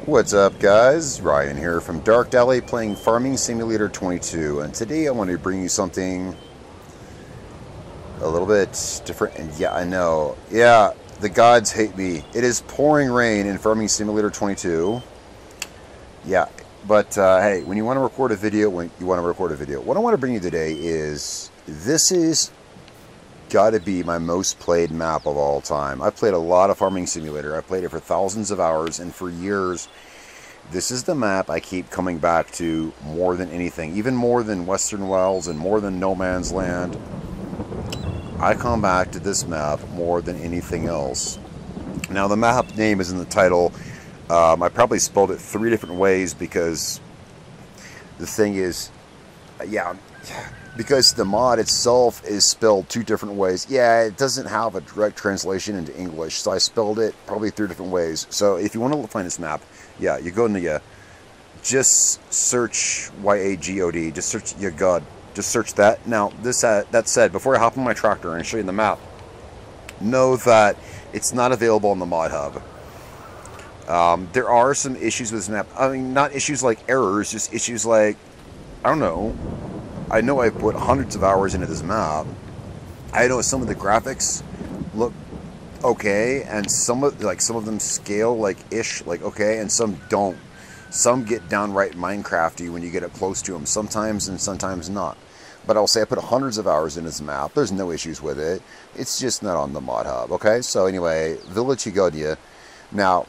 What's up, guys? Ryan here from Dark Alley playing Farming Simulator 22, and today I want to bring you something a little bit different. And yeah, I know, yeah, the gods hate me. It is pouring rain in Farming Simulator 22. Yeah, but hey, when you want to record a video, What I want to bring you today is, this is gotta be my most played map of all time. I've played a lot of Farming Simulator. I've played it for thousands of hours, and for years this is the map I keep coming back to more than anything, even more than Western Wilds and more than No Man's Land. I come back to this map more than anything else. Now, the map name is in the title. I probably spelled it 3 different ways because the thing is, yeah, because the mod itself is spelled 2 different ways. Yeah, it doesn't have a direct translation into English, so I spelled it probably 3 different ways. So if you want to find this map, yeah, Yagodne, just search Y-A-G-O-D, just search Yagod, just search that. Now, that said, before I hop on my tractor and show you the map, know that it's not available on the mod hub. There are some issues with this map. I mean, not issues like errors, just issues like, I don't know. I know I put hundreds of hours into this map. I know some of the graphics look okay, and some of them scale like okay, and some don't. Some get downright Minecrafty when you get up close to them, sometimes, and sometimes not. But I'll say I put hundreds of hours in this map. There's no issues with it. It's just not on the mod hub. Okay, so anyway, Village Yagodne. Now,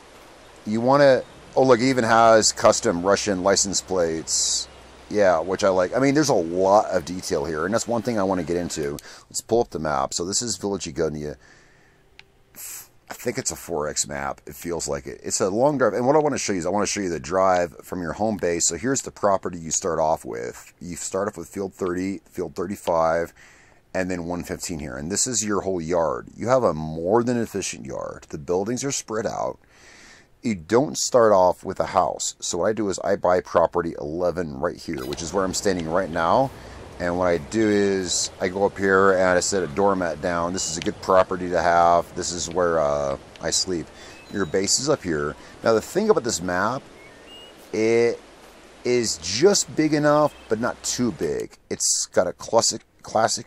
you want to. Oh, look, it even has custom Russian license plates. Yeah, which I like. I mean, there's a lot of detail here, and that's one thing I want to get into. Let's pull up the map. So this is Village Yagodne. I think it's a 4X map. It feels like it. It's a long drive, and what I want to show you is I want to show you the drive from your home base. So here's the property you start off with. You start off with field 30, field 35, and then 115 here. And this is your whole yard. You have a more than efficient yard. The buildings are spread out. You don't start off with a house. So what I do is I buy property 11 right here, which is where I'm standing right now. And what I do is I go up here and I set a doormat down. This is a good property to have. This is where I sleep. Your base is up here. Now, the thing about this map, it is just big enough, but not too big. It's got a classic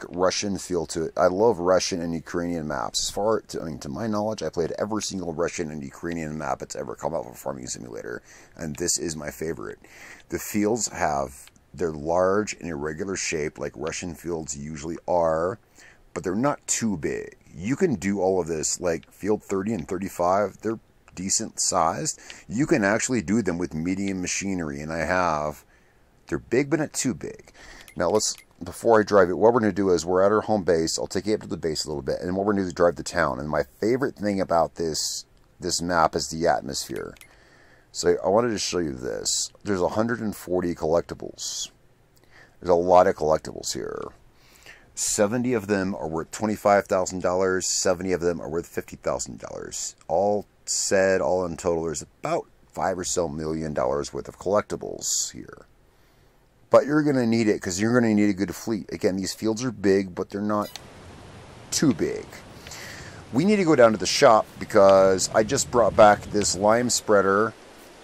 Russian feel to it. I love Russian and Ukrainian maps. To my knowledge, I played every single Russian and Ukrainian map that's ever come out of a Farming Simulator, and this is my favorite. The fields they're large and irregular shape like Russian fields usually are, but they're not too big. You can do all of this like field 30 and 35. They're decent sized. You can actually do them with medium machinery, and they're big but not too big. Now, before I drive it, what we're going to do is we're at our home base. I'll take you up to the base a little bit, and what we're going to do is drive the town. And my favorite thing about this map is the atmosphere. So I wanted to show you this. There's 140 collectibles. There's a lot of collectibles here. 70 of them are worth $25,000. 70 of them are worth $50,000. All in total, there's about $5 or so million worth of collectibles here. But you're going to need it because you're going to need a good fleet. Again, these fields are big, but they're not too big. We need to go down to the shop because I just brought back this lime spreader,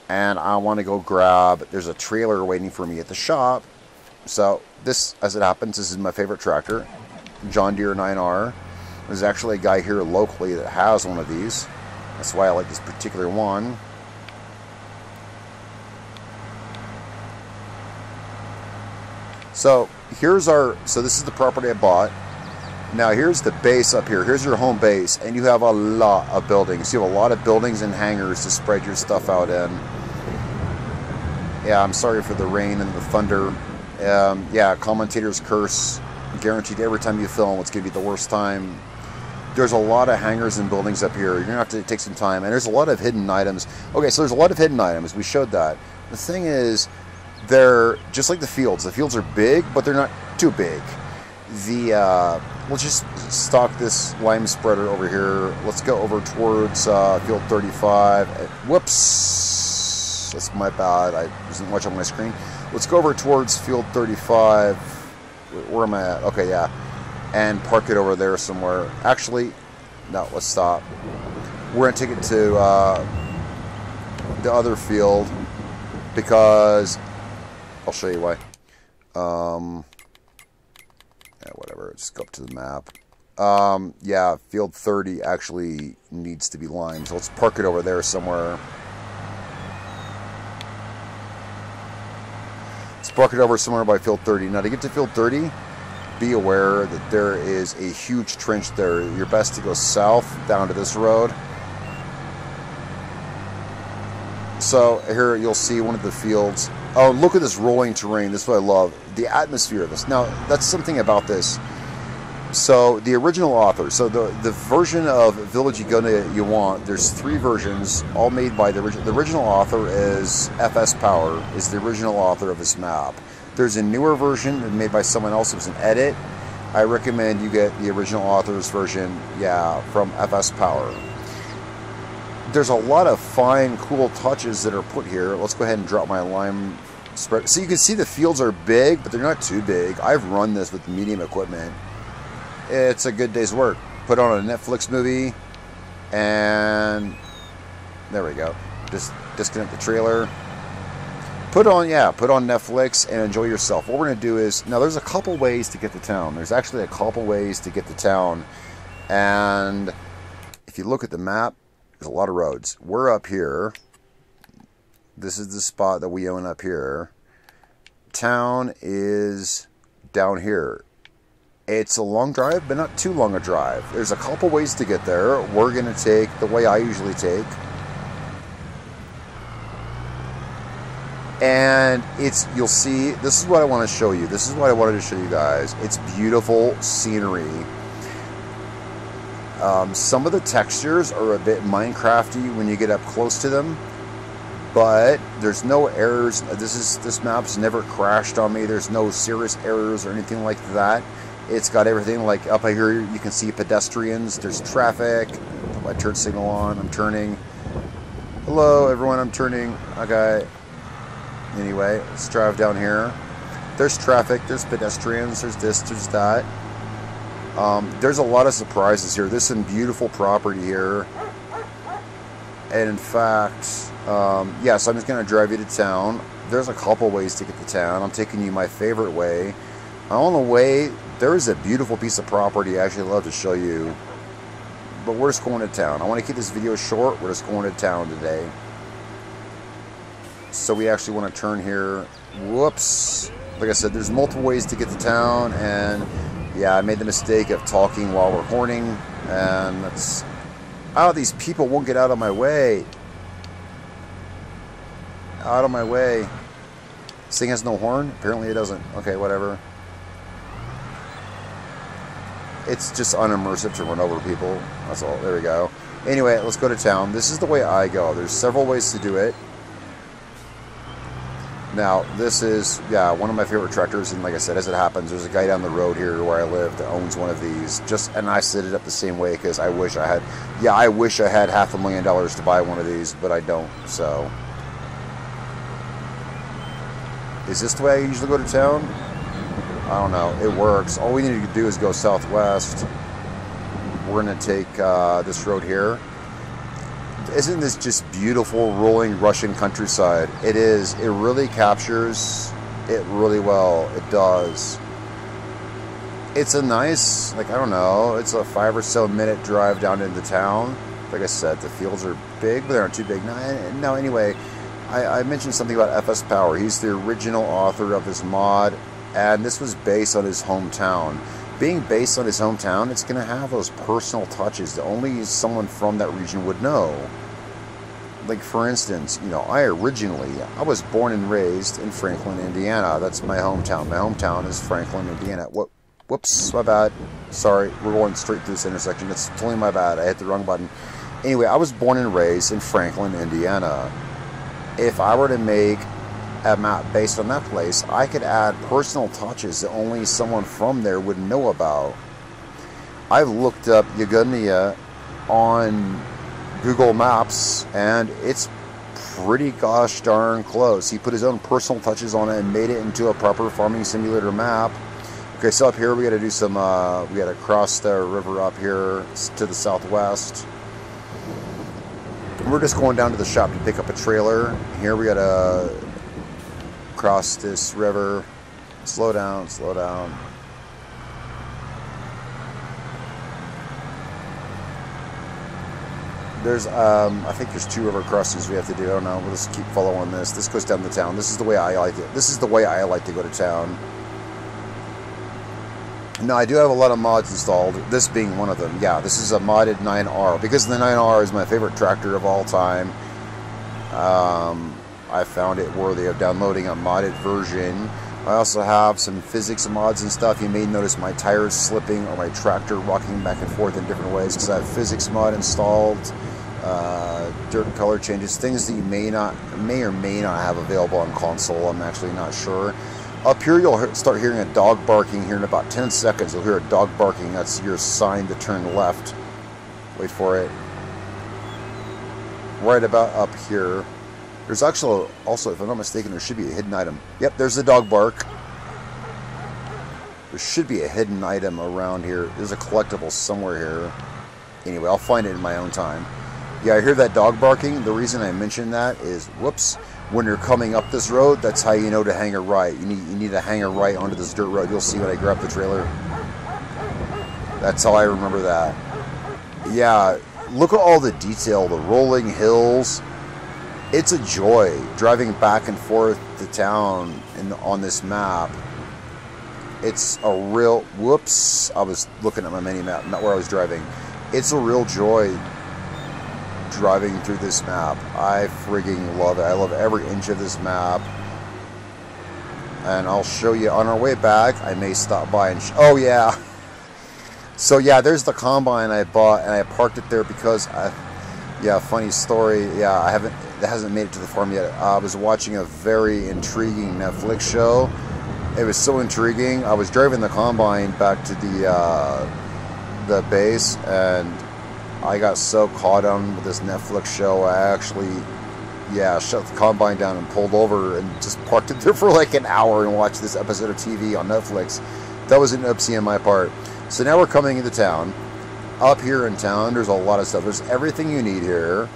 and I want to go grab, there's a trailer waiting for me at the shop. So this, as it happens, this is my favorite tractor, John Deere 9R. There's actually a guy here locally that has one of these. That's why I like this particular one. So this is the property I bought. Now here's the base up here. Here's your home base, and you have a lot of buildings. You have a lot of buildings and hangars to spread your stuff out in. Yeah, I'm sorry for the rain and the thunder. Yeah, commentator's curse. Guaranteed every time you film, it's going to be the worst time. There's a lot of hangars and buildings up here. You're going to have to take some time. And there's a lot of hidden items. Okay, so there's a lot of hidden items. We showed that. The thing is, they're just like the fields. The fields are big, but they're not too big. We'll just stock this lime spreader over here. Let's go over towards field 35. Whoops. That's my bad. I wasn't watching my screen. Let's go over towards field 35. Where am I at? Okay, yeah. And park it over there somewhere. Actually, no, let's stop. We're going to take it to the other field because I'll show you why. Yeah, whatever. Just go up to the map. Yeah, field 30 actually needs to be lined, so let's park it over there somewhere. Let's park it over somewhere by field 30. Now, to get to field 30, be aware that there is a huge trench there. You're best to go south down to this road. So here you'll see one of the fields. Oh, look at this rolling terrain. This is what I love. The atmosphere of this. Now, that's something about this. So the original author, so the version of Village Yagodne you want, there's 3 versions, all made by the original author is FS Power, is the original author of this map. There's a newer version made by someone else. It was an edit. I recommend you get the original author's version, yeah, from FS Power. There's a lot of fine, cool touches that are put here. Let's go ahead and drop my lime spread. So you can see the fields are big, but they're not too big. I've run this with medium equipment. It's a good day's work. Put on a Netflix movie, and there we go. Just disconnect the trailer. Put on Netflix and enjoy yourself. What we're going to do is, now there's a couple ways to get to town. There's actually a couple ways to get to town. And if you look at the map, there's a lot of roads. We're up here. This is the spot that we own up here. Town is down here. It's a long drive, but not too long a drive. There's a couple ways to get there. We're going to take the way I usually take. And you'll see, this is what I want to show you. This is what I wanted to show you guys. It's beautiful scenery. Some of the textures are a bit Minecrafty when you get up close to them, but there's no errors. This map's never crashed on me. There's no serious errors or anything like that. It's got everything. Like up here, you can see pedestrians. There's traffic. Put my turn signal on. I'm turning. Hello, everyone. I'm turning. Okay. Anyway, let's drive down here. There's traffic. There's pedestrians. There's this. There's that. There's a lot of surprises here. There's some beautiful property here. And in fact, yes, I'm just going to drive you to town. There's a couple ways to get to town. I'm taking you my favorite way. On the way, there is a beautiful piece of property I actually love to show you. But we're just going to town. I want to keep this video short. We're just going to town today. So we actually want to turn here. Whoops. Like I said, there's multiple ways to get to town. And yeah, I made the mistake of talking while we're horning. And that's... Oh, these people won't get out of my way. Out of my way. This thing has no horn? Apparently it doesn't. Okay, whatever. It's just unimmersive to run over people. That's all. There we go. Anyway, let's go to town. This is the way I go. There's several ways to do it. Now, this is, yeah, one of my favorite tractors. And like I said, as it happens, there's a guy down the road here where I live that owns one of these. And I set it up the same way because I wish I had, yeah, I wish I had $500,000 to buy one of these, but I don't, so. Is this the way I usually go to town? I don't know. It works. All we need to do is go southwest. We're going to take this road here. Isn't this just beautiful rolling Russian countryside? It is. It really captures it really well. It does. It's a nice, like, I don't know, it's a 5 or so minute drive down into town. Like I said, the fields are big, but they aren't too big. Now anyway, I mentioned something about FS Power. He's the original author of this mod, and this was based on his hometown. Being based on his hometown, it's going to have those personal touches that only someone from that region would know. Like, for instance, you know, I was born and raised in Franklin, Indiana. That's my hometown. My hometown is Franklin, Indiana. Whoops, my bad. Sorry, we're going straight through this intersection. That's totally my bad. I hit the wrong button. Anyway, I was born and raised in Franklin, Indiana. If I were to make a map based on that place, I could add personal touches that only someone from there would know about. I've looked up Yagodnye on Google Maps, and it's pretty gosh darn close. He put his own personal touches on it and made it into a proper farming simulator map. Okay, so up here we got to do some, we got to cross the river up here to the southwest. I'm We're just going down to the shop to pick up a trailer. Here we gotta cross this river. Slow down, slow down. There's, I think there's 2 river crossings we have to do. I don't know. We'll just keep following this. This goes down the town. This is the way I like it. This is the way I like to go to town. No, I do have a lot of mods installed. This being one of them. Yeah, this is a modded 9R. Because the 9R is my favorite tractor of all time. I found it worthy of downloading a modded version. I also have some physics mods and stuff. You may notice my tires slipping or my tractor rocking back and forth in different ways because I have physics mod installed. Dirt color changes, things that you may or may not have available on console. I'm actually not sure. Up here you'll start hearing a dog barking here in about 10 seconds. You'll hear a dog barking. That's your sign to turn left. Wait for it. Right about up here. There's actually also, if I'm not mistaken, there should be a hidden item. Yep, there's the dog bark. There should be a hidden item around here. There's a collectible somewhere here. Anyway, I'll find it in my own time. Yeah, I hear that dog barking. The reason I mention that is, whoops, when you're coming up this road, that's how you know to hang a right. You need to hang a right onto this dirt road. You'll see when I grab the trailer. That's how I remember that. Yeah, look at all the detail, the rolling hills. It's a joy driving back and forth to town on this map. It's a real, whoops, I was looking at my mini map, not where I was driving. It's a real joy driving through this map. I frigging love it. I love every inch of this map. And I'll show you on our way back. I may stop by and oh yeah. So yeah, there's the combine I bought and I parked it there because yeah, funny story. Yeah, it hasn't made it to the farm yet. I was watching a very intriguing Netflix show. It was so intriguing. I was driving the combine back to the base and I got so caught on with this Netflix show, I actually, yeah, shut the combine down and pulled over and just parked it there for like an hour and watched this episode of TV on Netflix. That was an oopsie on my part. So now we're coming into town. Up here in town, there's a lot of stuff. There's everything you need here.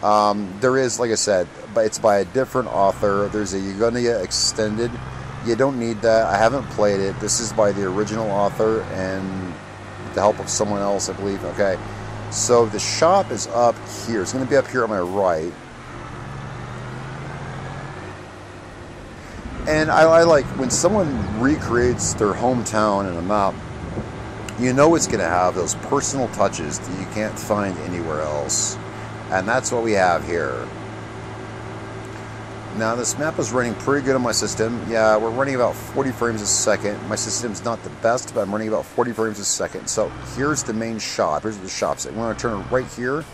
There is, like I said, but it's by a different author. There's a Yagodne extended. You don't need that. I haven't played it. This is by the original author and with the help of someone else, I believe. Okay. So the shop is up here. It's going to be up here on my right. And I like when someone recreates their hometown in a map, you know it's going to have those personal touches that you can't find anywhere else. And that's what we have here. Now this map is running pretty good on my system. Yeah, we're running about 40 frames a second. My system's not the best, but I'm running about 40 frames a second. So here's the main shop. Here's the shops. I'm going to turn right here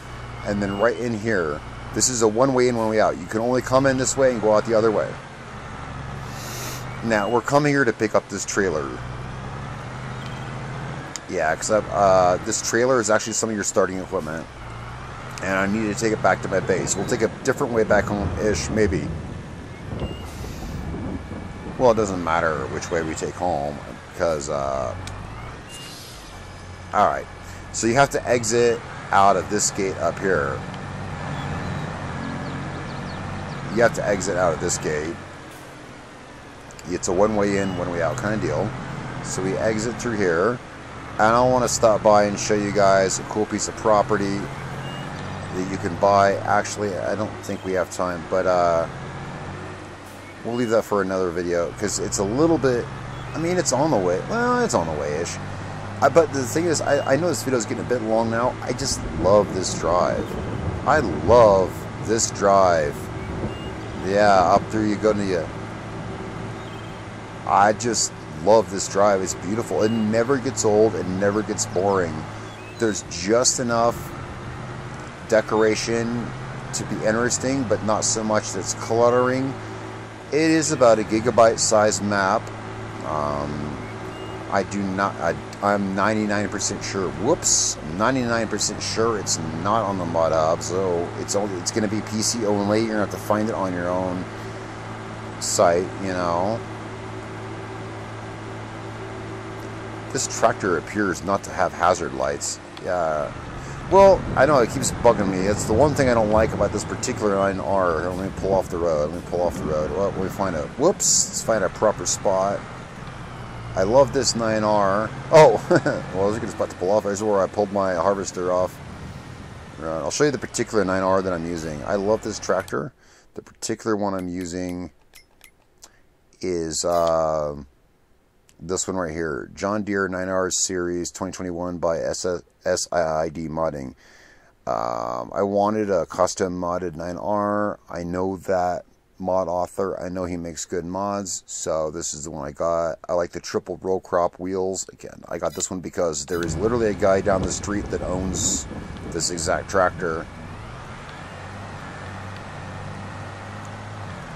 and then right in here. This is a one-way in, one-way out. You can only come in this way and go out the other way. Now we're coming here to pick up this trailer. Yeah, because this trailer is actually some of your starting equipment. And I need to take it back to my base. We'll take a different way back home-ish, maybe. Well, it doesn't matter which way we take home, because, alright. So you have to exit out of this gate up here. You have to exit out of this gate. It's a one-way in, one-way out kind of deal. So we exit through here. And I want to stop by and show you guys a cool piece of property that you can buy. Actually, I don't think we have time, but we'll leave that for another video because it's a little bit, I mean, it's on the way. Well, it's on the way-ish. But the thing is, I know this video is getting a bit long now. I just love this drive. I love this drive. Yeah, up through Yagodne. I just love this drive. It's beautiful. It never gets old. It never gets boring. There's just enough decoration to be interesting, but not so much that's cluttering. It is about a gigabyte size map. I'm 99% sure, whoops, 99% sure it's not on the mod hub, so it's going to be PC only. You're going to have to find it on your own site, you know. This tractor appears not to have hazard lights. Yeah. Well, I know it keeps bugging me. It's the one thing I don't like about this particular 9R. Let me pull off the road. Well, let me find a... Whoops. Let's find a proper spot. I love this 9R. Oh, well, I was a good spot to pull off. This is where I pulled my harvester off. I'll show you the particular 9R that I'm using. I love this tractor. The particular one I'm using is this one right here. John Deere 9R Series 2021 by FS22 Modding. I wanted a custom modded 9R. I know that mod author. I know he makes good mods, so this is the one I got. I like the triple row crop wheels. Again, I got this one because there is literally a guy down the street that owns this exact tractor.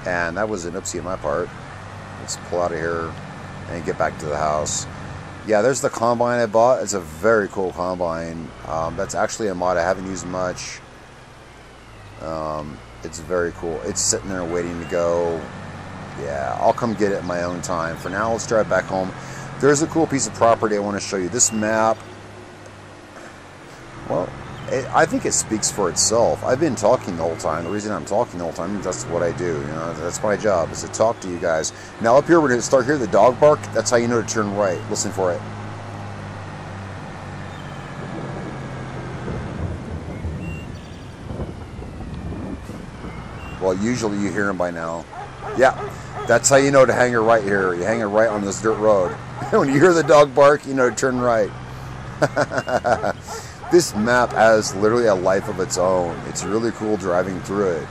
And that was an oopsie on my part. Let's pull out of here and get back to the house. Yeah, there's the combine I bought. It's a very cool combine. That's actually a mod I haven't used much. It's very cool. It's sitting there waiting to go. Yeah, I'll come get it in my own time. For now, let's drive back home. There's a cool piece of property I want to show you. This map, well, I think it speaks for itself. I've been talking the whole time. The reason I'm talking the whole time is that's what I do. You know, that's my job, is to talk to you guys. Now up here, we're going to start hearing the dog bark. That's how you know to turn right. Listen for it. Well, usually you hear him by now. Yeah, that's how you know to hang a right here. You hang a right on this dirt road. When you hear the dog bark, you know to turn right. This map has literally a life of its own. It's really cool driving through it.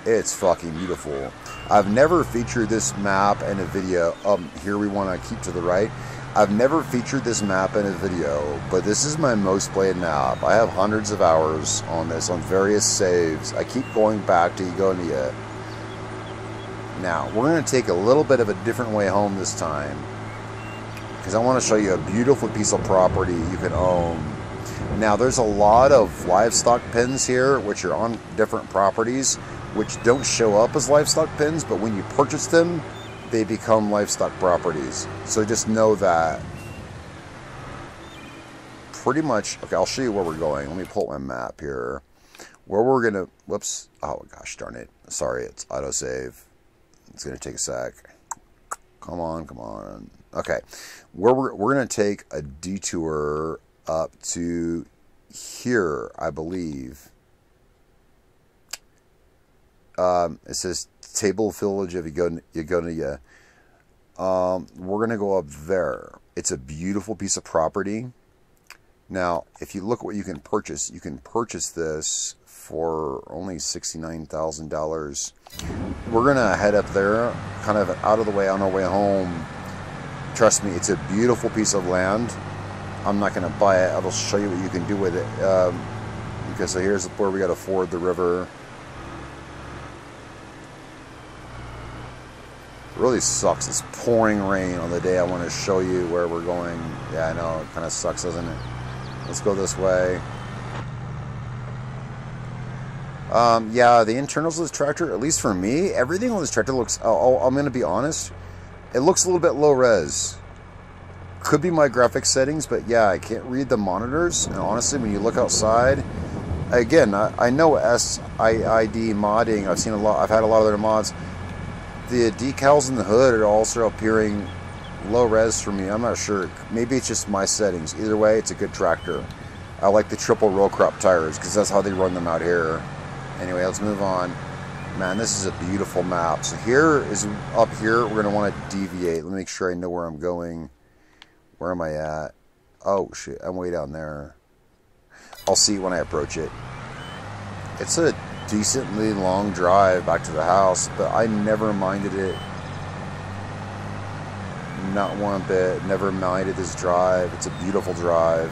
It's fucking beautiful. I've never featured this map in a video. Here we want to keep to the right. I've never featured this map in a video, but this is my most played map. I have hundreds of hours on this, on various saves. I keep going back to Yagodne. Now, we're going to take a little bit of a different way home this time, because I want to show you a beautiful piece of property you can own. Now, there's a lot of livestock pens here, which are on different properties, which don't show up as livestock pens, but when you purchase them, they become livestock properties. So just know that. Pretty much, okay, I'll show you where we're going. Let me pull up my map here. Where we're gonna, whoops, oh gosh darn it. Sorry, it's autosave. It's gonna take a sec. Come on, come on. Okay, we're gonna take a detour up to here, I believe. It says Table Village of Yagodnye. We're going to go up there. It's a beautiful piece of property. Now, if you look at what you can purchase this for only $69,000. We're going to head up there, kind of out of the way on our way home. Trust me, it's a beautiful piece of land. I'm not going to buy it. I'll show you what you can do with it. Okay, so here's where we got to ford the river. It really sucks. It's pouring rain on the day I want to show you where we're going. Yeah, I know. It kind of sucks, doesn't it? Let's go this way. Yeah, the internals of this tractor, at least for me, everything on this tractor looks, I'm going to be honest, it looks a little bit low res. Could be my graphics settings, but yeah, I can't read the monitors. And honestly, when you look outside, again, I know SIID modding, I've had a lot of their mods. The decals in the hood are also appearing low res for me. I'm not sure. Maybe it's just my settings. Either way, it's a good tractor. I like the triple row crop tires because that's how they run them out here. Anyway, let's move on. Man, this is a beautiful map. So up here, we're going to want to deviate. Let me make sure I know where I'm going. Where am I at? Oh, shit. I'm way down there. I'll see when I approach it. It's a decently long drive back to the house, but I never minded it. Not one bit. Never minded this drive. It's a beautiful drive.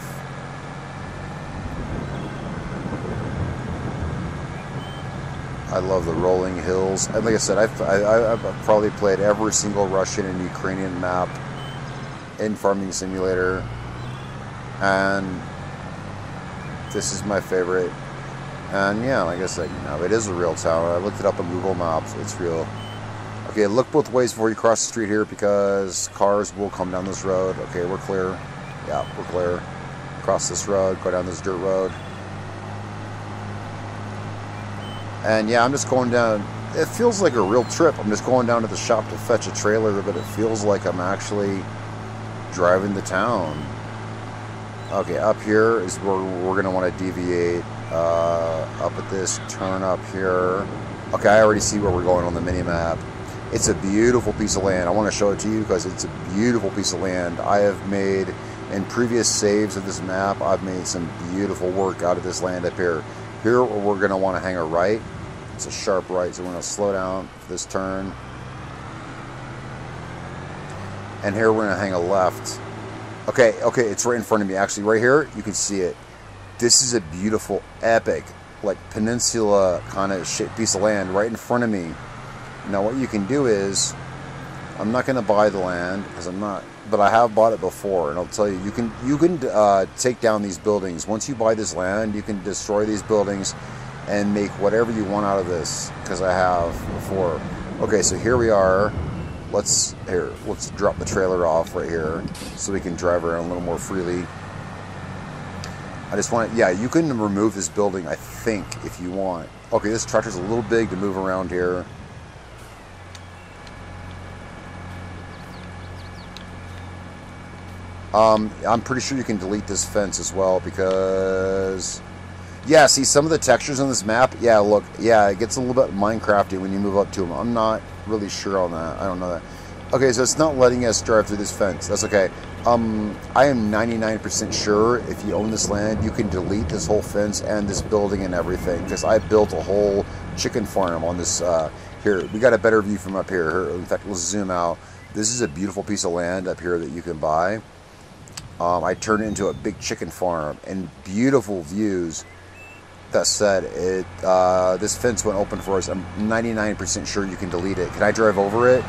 I love the rolling hills. And like I said, I've probably played every single Russian and Ukrainian map in Farming Simulator, and this is my favorite. And yeah, like I said, it is a real town. I looked it up on Google Maps. It's real. Okay, look both ways before you cross the street here because cars will come down this road. Okay, we're clear. Yeah, we're clear. Cross this road, go down this dirt road. And yeah, I'm just going down. It feels like a real trip. I'm just going down to the shop to fetch a trailer, but it feels like I'm actually driving the town. Okay, up here is where we're going to want to deviate. Up at this turn up here. Okay, I already see where we're going on the mini-map. It's a beautiful piece of land. I want to show it to you because it's a beautiful piece of land. I have made, in previous saves of this map, I've made some beautiful work out of this land up here. Here we're going to want to hang a right. It's a sharp right, so we're going to slow down for this turn. And here we're going to hang a left. Okay, it's right in front of me. Actually, right here, you can see it. This is a beautiful, epic, like peninsula kind of shaped piece of land right in front of me. Now what you can do is, I'm not going to buy the land because I'm not, but I have bought it before, and I'll tell you, you can take down these buildings. Once you buy this land, you can destroy these buildings and make whatever you want out of this, because I have before. Okay, so here we are. Let's drop the trailer off right here so we can drive around a little more freely. I just want to, yeah, you can remove this building, I think, if you want. Okay, this tractor's a little big to move around here. I'm pretty sure you can delete this fence as well because, yeah, see some of the textures on this map, yeah, look, yeah, it gets a little bit Minecrafty when you move up to them. I'm not really sure on that. I don't know that. Okay, so it's not letting us drive through this fence. That's okay. I am 99% sure if you own this land, you can delete this whole fence and this building and everything, because I built a whole chicken farm on this. Here, we got a better view from up here. In fact, let's zoom out. This is a beautiful piece of land up here that you can buy. I turned it into a big chicken farm and beautiful views. That said, this fence went open for us. I'm 99% sure you can delete it. Can I drive over it?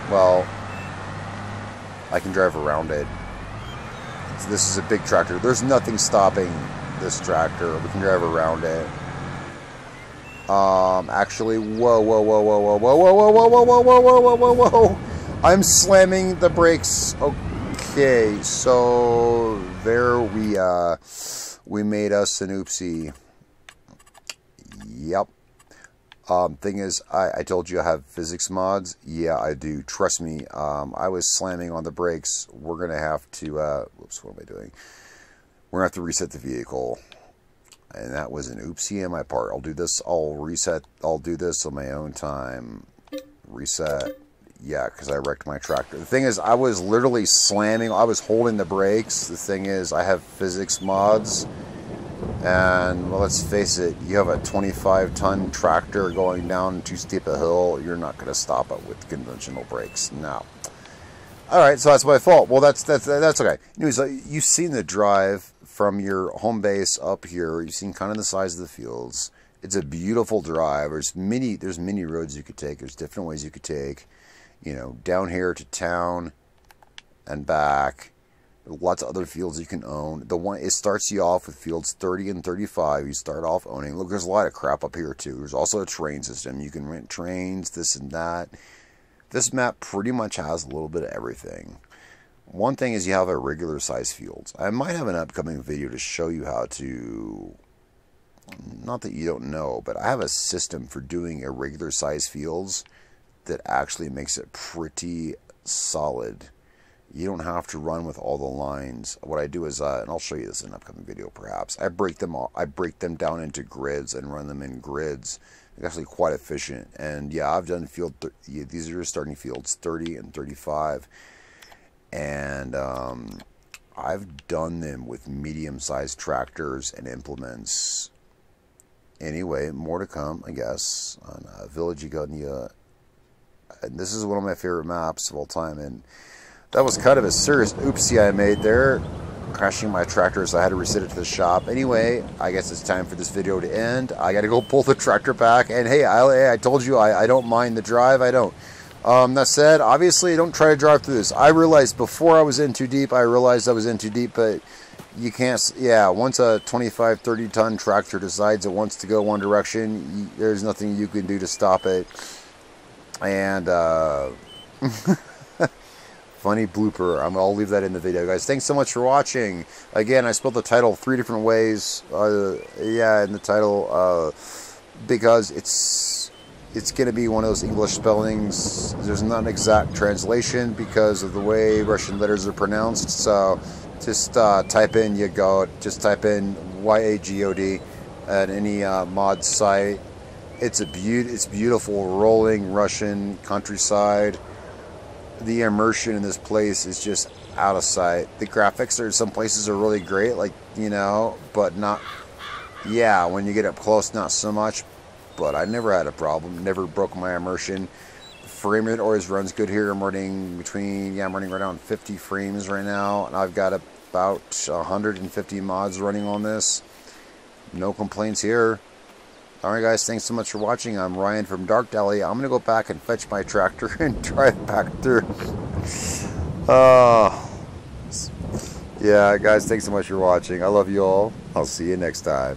Well, I can drive around it. This is a big tractor. There's nothing stopping this tractor. We can drive around it. Actually, whoa, whoa, whoa, whoa, whoa, whoa, whoa, whoa, whoa, whoa, whoa, whoa, whoa, whoa, whoa. I'm slamming the brakes. Okay, so there we made us an oopsie. Yep. Thing is, I told you I have physics mods. Yeah, I do. Trust me. I was slamming on the brakes. We're going to have to, whoops, what am I doing? We're going to have to reset the vehicle. And that was an oopsie on my part. I'll do this. I'll do this on my own time. Reset. Yeah, because I wrecked my tractor. The thing is, I was literally slamming. I was holding the brakes. The thing is, I have physics mods. And, well, let's face it, you have a 25-ton tractor going down too steep a hill, you're not going to stop it with conventional brakes. No. Alright, so that's my fault. Well, that's okay. Anyways, you've seen the drive from your home base up here. You've seen kind of the size of the fields. It's a beautiful drive. There's many roads you could take. There's different ways you could take. You know, down here to town and back. Lots of other fields you can own. It starts you off with fields 30 and 35. You start off owning. Look, there's a lot of crap up here too. There's also a train system. You can rent trains, this and that. This map pretty much has a little bit of everything. One thing is you have irregular size fields. I might have an upcoming video to show you how to, not that you don't know, but I have a system for doing irregular size fields that actually makes it pretty solid. You don't have to run with all the lines. What I do is, and I'll show you this in an upcoming video perhaps, I break them down into grids and run them in grids. It's actually quite efficient. And yeah, I've done these are starting fields 30 and 35. And I've done them with medium-sized tractors and implements. Anyway, more to come, I guess, on Village Yagodnye. And this is one of my favorite maps of all time. And that was kind of a serious oopsie I made there, crashing my tractor, so I had to reset it to the shop. Anyway, I guess it's time for this video to end. I got to go pull the tractor back, and hey, I told you I don't mind the drive. I don't. That said, obviously, don't try to drive through this. I realized before I was in too deep, but you can't, yeah, once a 25, 30-ton tractor decides it wants to go one direction, there's nothing you can do to stop it. And, Funny blooper. I'll leave that in the video, guys. Thanks so much for watching. Again, I spelled the title 3 different ways. Yeah, in the title, because it's going to be one of those English spellings. There's not an exact translation because of the way Russian letters are pronounced. So just type in Yagod. Just type in Yagod at any mod site. It's beautiful rolling Russian countryside. The immersion in this place is just out of sight. The graphics are some places are really great, like, you know, but not, yeah, when you get up close, not so much. But I never had a problem, never broke my immersion. The frame rate always runs good here. I'm running right around 50 frames right now, and I've got about 150 mods running on this. No complaints here. Alright guys, thanks so much for watching. I'm Ryan from Dark Alley. I'm going to go back and fetch my tractor and drive back through. Yeah, guys, thanks so much for watching. I love you all. I'll see you next time.